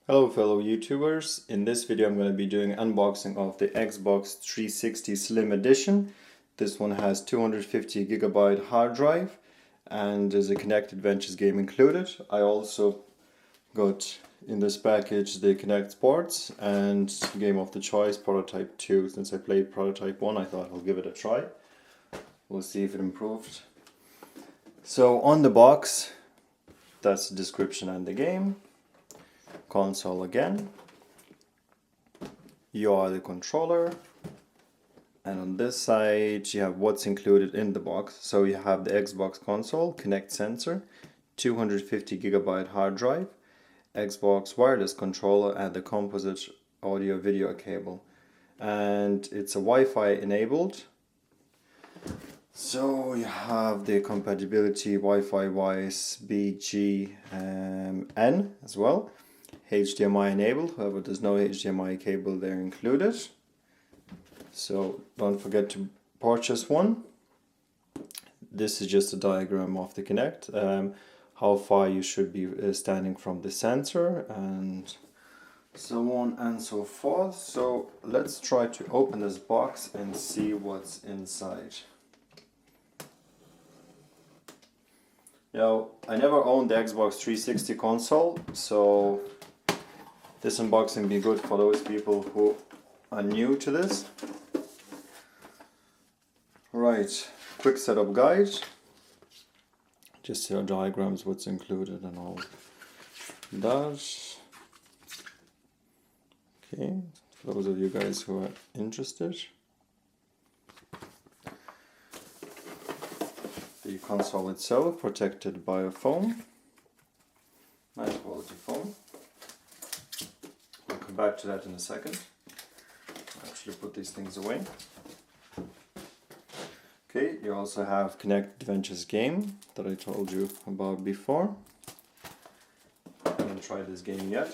Hello fellow YouTubers, in this video I'm going to be doing unboxing of the Xbox 360 Slim Edition. This one has 250GB hard drive and there's a Kinect Adventures game included. I also got in this package the Kinect Sports and game of the choice Prototype 2. Since I played Prototype 1 I thought I'll give it a try. We'll see if it improved. So on the box, that's the description and the game. Console again, you are the controller, and on this side you have what's included in the box. So you have the Xbox console, Kinect sensor, 250GB hard drive, Xbox wireless controller and the composite audio video cable, and it's a Wi-Fi enabled. So you have the compatibility Wi-Fi wise BGN as well. HDMI enabled, however there's no HDMI cable there included. So don't forget to purchase one. This is just a diagram of the Kinect, how far you should be standing from the sensor and so on and so forth. So let's try to open this box and see what's inside. Now, I never owned the Xbox 360 console, so this unboxing will be good for those people who are new to this. Right, quick setup guide. Just here are diagrams, what's included and all that. Okay, for those of you guys who are interested. The console itself protected by a foam, nice quality foam. I'll come back to that in a second. I'll actually put these things away. Okay, you also have Kinect Adventures game that I told you about before. I haven't tried this game yet.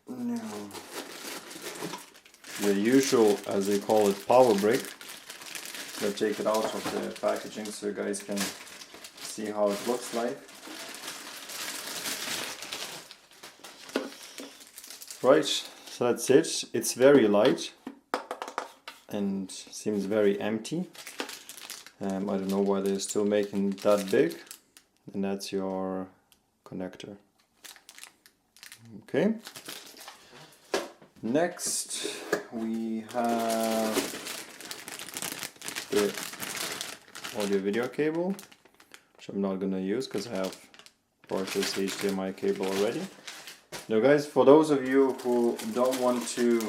Now, the usual, as they call it, power brick. I'll take it out of the packaging so you guys can see how it looks like. Right, so that's it. It's very light and seems very empty. I don't know why they're still making it that big. And that's your connector. Okay. Next we have the audio video cable, which I'm not gonna use because I have purchased HDMI cable already. Now guys, for those of you who don't want to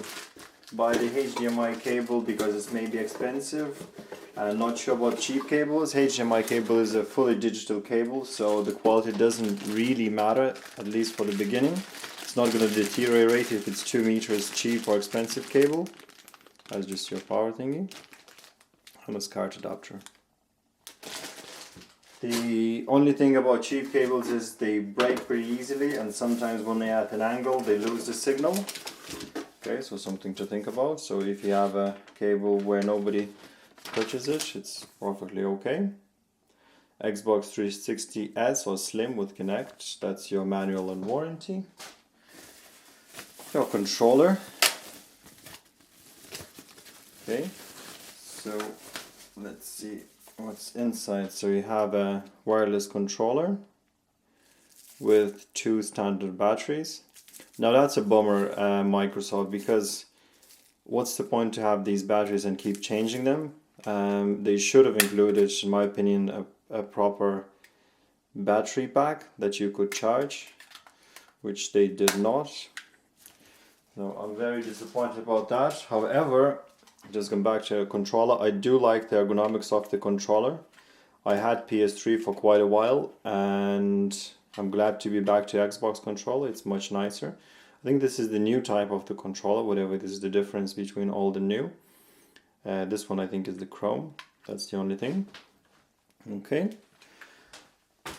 buy the HDMI cable because it's maybe expensive and not sure about cheap cables, HDMI cable is a fully digital cable, so the quality doesn't really matter, at least for the beginning. It's not going to deteriorate if it's 2 meters cheap or expensive cable. That's just your power thingy. And a SCART adapter. The only thing about cheap cables is they break pretty easily, and sometimes when they're at an angle they lose the signal. Okay, so something to think about. So if you have a cable where nobody touches it, it's perfectly okay. Xbox 360S or Slim with Kinect, that's your manual and warranty. Your controller. Okay, so let's see what's inside. So you have a wireless controller with 2 standard batteries. Now that's a bummer, Microsoft, because what's the point to have these batteries and keep changing them? They should have included, in my opinion, a proper battery pack that you could charge, which they did not. So I'm very disappointed about that. However, just going back to the controller, I do like the ergonomics of the controller. I had PS3 for quite a while and I'm glad to be back to Xbox controller. It's much nicer. I think this is the new type of the controller, whatever this is the difference between old and new. This one I think is the chrome. That's the only thing. Okay.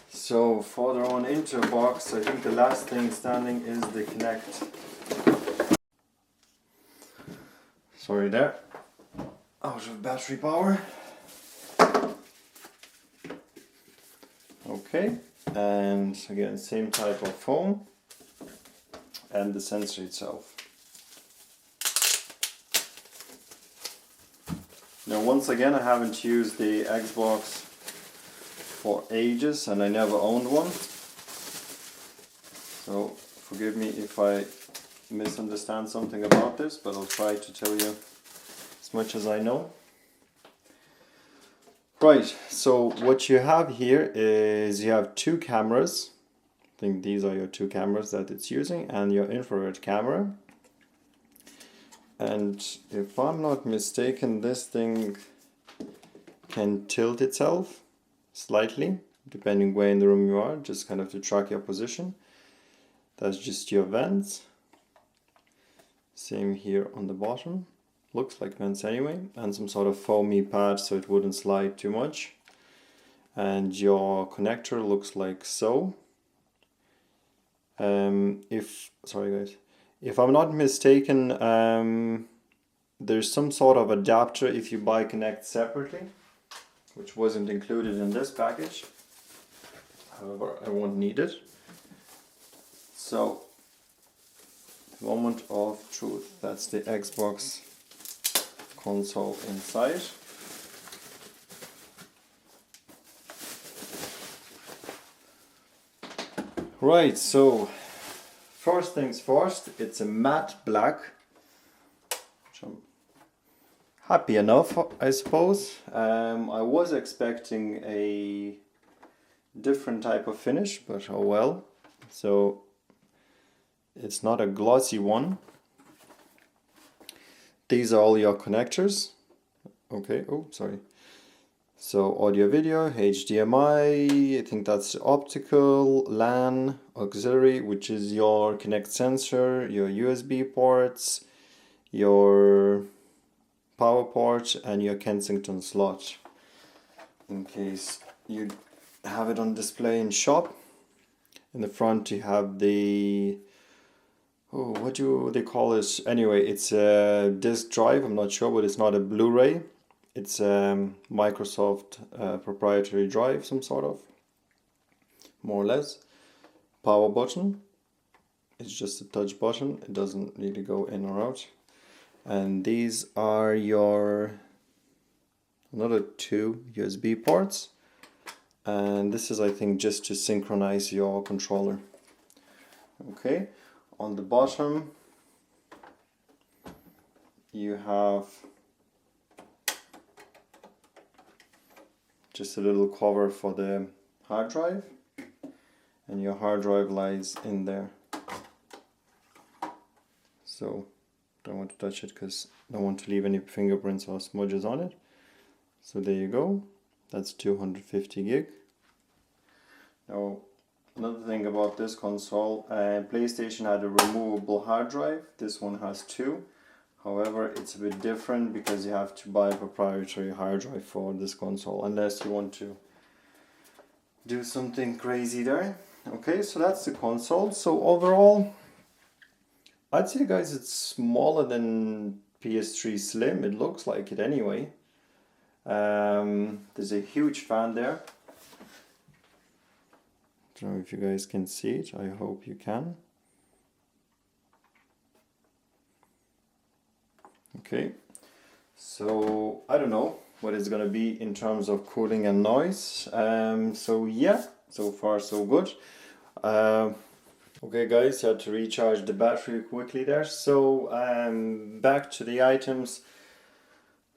So further on into the box, I think the last thing standing is the Kinect. Sorry there. Out of battery power. Okay, And again, same type of foam, and the sensor itself. Now once again, I haven't used the Xbox for ages and I never owned one. So forgive me if I misunderstand something about this, but I'll try to tell you as much as I know. Right, so what you have here is you have two cameras. I think these are your two cameras that it's using, and your infrared camera. And if I'm not mistaken, this thing can tilt itself slightly, depending where in the room you are, just kind of to track your position. That's just your vents. Same here on the bottom. Looks like vents anyway, and some sort of foamy pad so it wouldn't slide too much. And your connector looks like so. Sorry guys, if I'm not mistaken, there's some sort of adapter if you buy Kinect separately, which wasn't included in this package. However, I won't need it. So, moment of truth. That's the Xbox console inside. Right, so first things first, it's a matte black, which I'm happy enough, I suppose. I was expecting a different type of finish, but oh well. So it's not a glossy one. These are all your connectors. Okay, oh, sorry. So audio video, HDMI, I think that's optical, LAN, auxiliary, which is your Kinect sensor, your USB ports, your power port, and your Kensington slot, in case you have it on display in shop. In the front you have the, oh, what do they call it? Anyway, it's a disk drive, I'm not sure, but it's not a Blu-ray. It's a Microsoft proprietary drive, some sort of, more or less. Power button, it's just a touch button, it doesn't really go in or out. And these are your another two USB ports. And this is, I think, just to synchronize your controller. Okay, on the bottom you have just a little cover for the hard drive, and your hard drive lies in there. So don't want to touch it because I don't want to leave any fingerprints or smudges on it. So there you go, that's 250 gig. Now another thing about this console, PlayStation had a removable hard drive, this one has two. However, it's a bit different because you have to buy a proprietary hard drive for this console, unless you want to do something crazy there. Okay, so that's the console. So overall, I'd say, guys, it's smaller than PS3 Slim. It looks like it anyway. There's a huge fan there. I don't know if you guys can see it. I hope you can. Okay, so I don't know what it's gonna be in terms of cooling and noise. So yeah, so far so good. Okay guys, had to recharge the battery quickly there. So back to the items.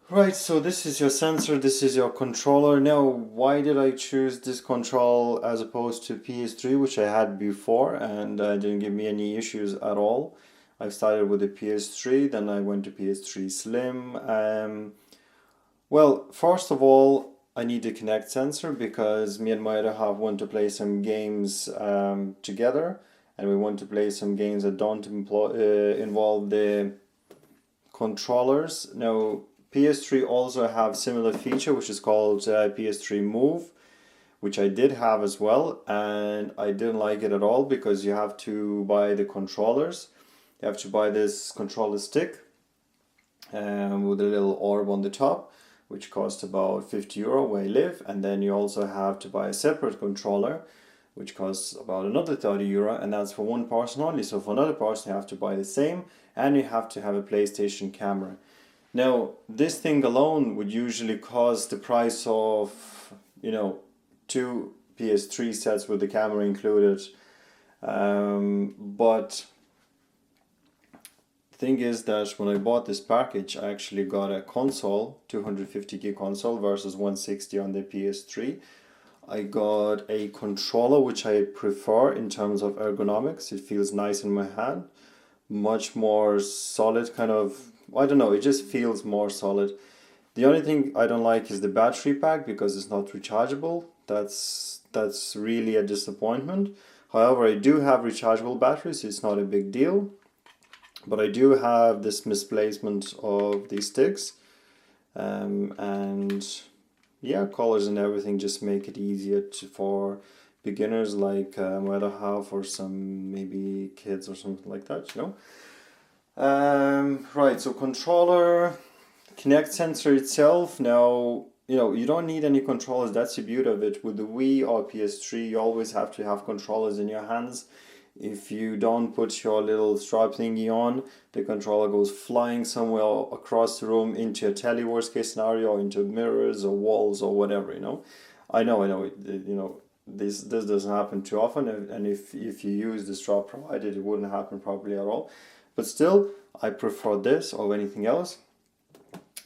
Right, so this is your sensor, this is your controller. Now, why did I choose this control as opposed to PS3, which I had before, and didn't give me any issues at all? I started with the PS3, then I went to PS3 Slim. Well, first of all, I need a Kinect sensor because me and my other half want to play some games together, and we want to play some games that don't involve the controllers. Now, PS3 also have similar feature, which is called PS3 Move, which I did have as well, and I didn't like it at all because you have to buy the controllers. You have to buy this controller stick with a little orb on the top, which cost about €50 where I live, and then you also have to buy a separate controller, which costs about another €30, and that's for one person only. So for another person you have to buy the same, and you have to have a PlayStation camera. Now this thing alone would usually cost the price of, you know, 2 PS3 sets with the camera included. But the thing is that when I bought this package, I actually got a console, 250 gig console versus 160 on the PS3. I got a controller which I prefer in terms of ergonomics. It feels nice in my hand, much more solid, kind of, I don't know, it just feels more solid. The only thing I don't like is the battery pack, because it's not rechargeable. That's really a disappointment. However, I do have rechargeable batteries, so it's not a big deal. But I do have this misplacement of these sticks, and yeah, colors and everything just make it easier for beginners like my other half, or some maybe kids or something like that, you know. Right, so controller, Kinect sensor itself. Now, you know, you don't need any controllers. That's the beauty of it. With the Wii or PS3, you always have to have controllers in your hands. If you don't put your little strap thingy on, the controller goes flying somewhere across the room into a telly, worst case scenario, or into mirrors or walls or whatever, you know. I know, you know, this doesn't happen too often, and if you use the strap provided, it wouldn't happen probably at all. But still, I prefer this over anything else.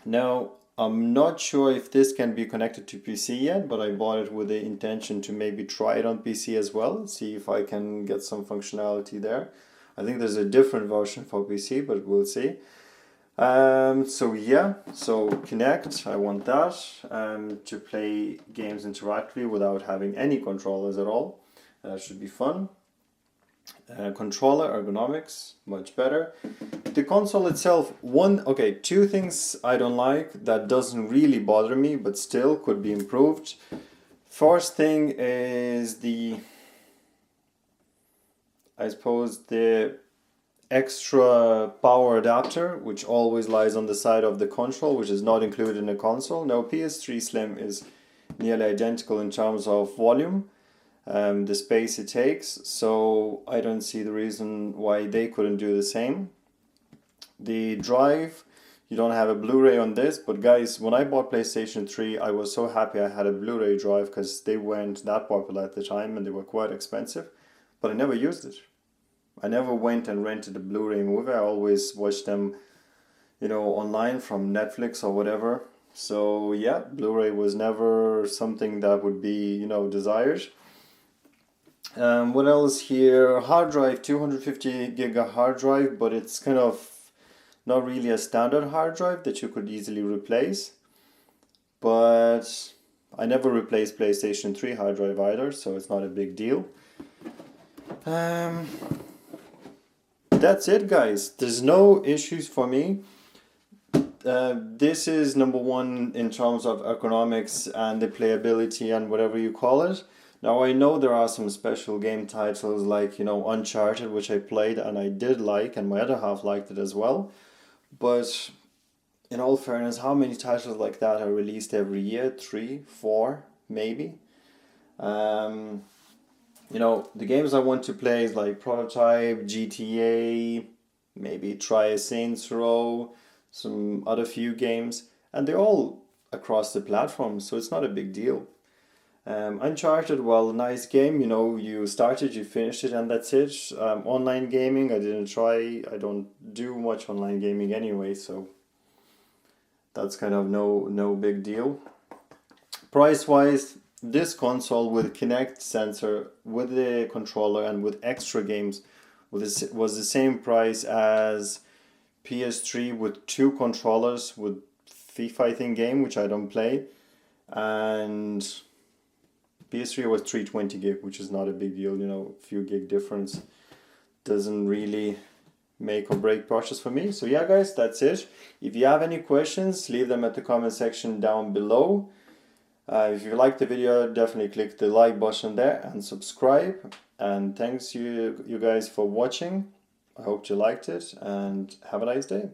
Now, I'm not sure if this can be connected to PC yet, but I bought it with the intention to maybe try it on PC as well, see if I can get some functionality there. I think there's a different version for PC, but we'll see. So yeah, so Kinect, I want that to play games interactively without having any controllers at all. That should be fun. Controller ergonomics, much better. The console itself, two things I don't like that doesn't really bother me, but still could be improved. First thing is I suppose the extra power adapter, which always lies on the side of the console, which is not included in the console. Now PS3 Slim is nearly identical in terms of volume, the space it takes, so I don't see the reason why they couldn't do the same. The drive, you don't have a Blu-ray on this, but guys, when I bought PlayStation 3, I was so happy I had a Blu-ray drive, because they weren't that popular at the time and they were quite expensive, but I never used it. I never went and rented a Blu-ray movie. I always watched them, you know, online from Netflix or whatever. So yeah, Blu-ray was never something that would be, you know, desired. What else here? Hard drive, 250 gig hard drive, but it's kind of not really a standard hard drive that you could easily replace. But I never replaced PlayStation 3 hard drive either, so it's not a big deal. That's it, guys. There's no issues for me. This is number one in terms of ergonomics and the playability and whatever you call it. Now, I know there are some special game titles like, you know, Uncharted, which I played and I did like, and my other half liked it as well. But in all fairness, how many titles like that are released every year? 3, 4, maybe? You know, the games I want to play is like Prototype, GTA, maybe try a Saints Row, some other few games, and they're all across the platform, so it's not a big deal. Uncharted, well, nice game, you know, you started, you finished it, and that's it. Online gaming, I didn't try, I don't do much online gaming anyway, so that's kind of no big deal. Price-wise, this console with Kinect sensor, with the controller, and with extra games was the same price as PS3 with 2 controllers, with FIFA, I think, game, which I don't play, and PS3 was 320 gig, which is not a big deal, you know, a few gig difference doesn't really make or break purchase for me. So yeah, guys, that's it. If you have any questions, leave them at the comment section down below. If you liked the video, definitely click the like button there and subscribe. And thanks you guys for watching. I hope you liked it and have a nice day.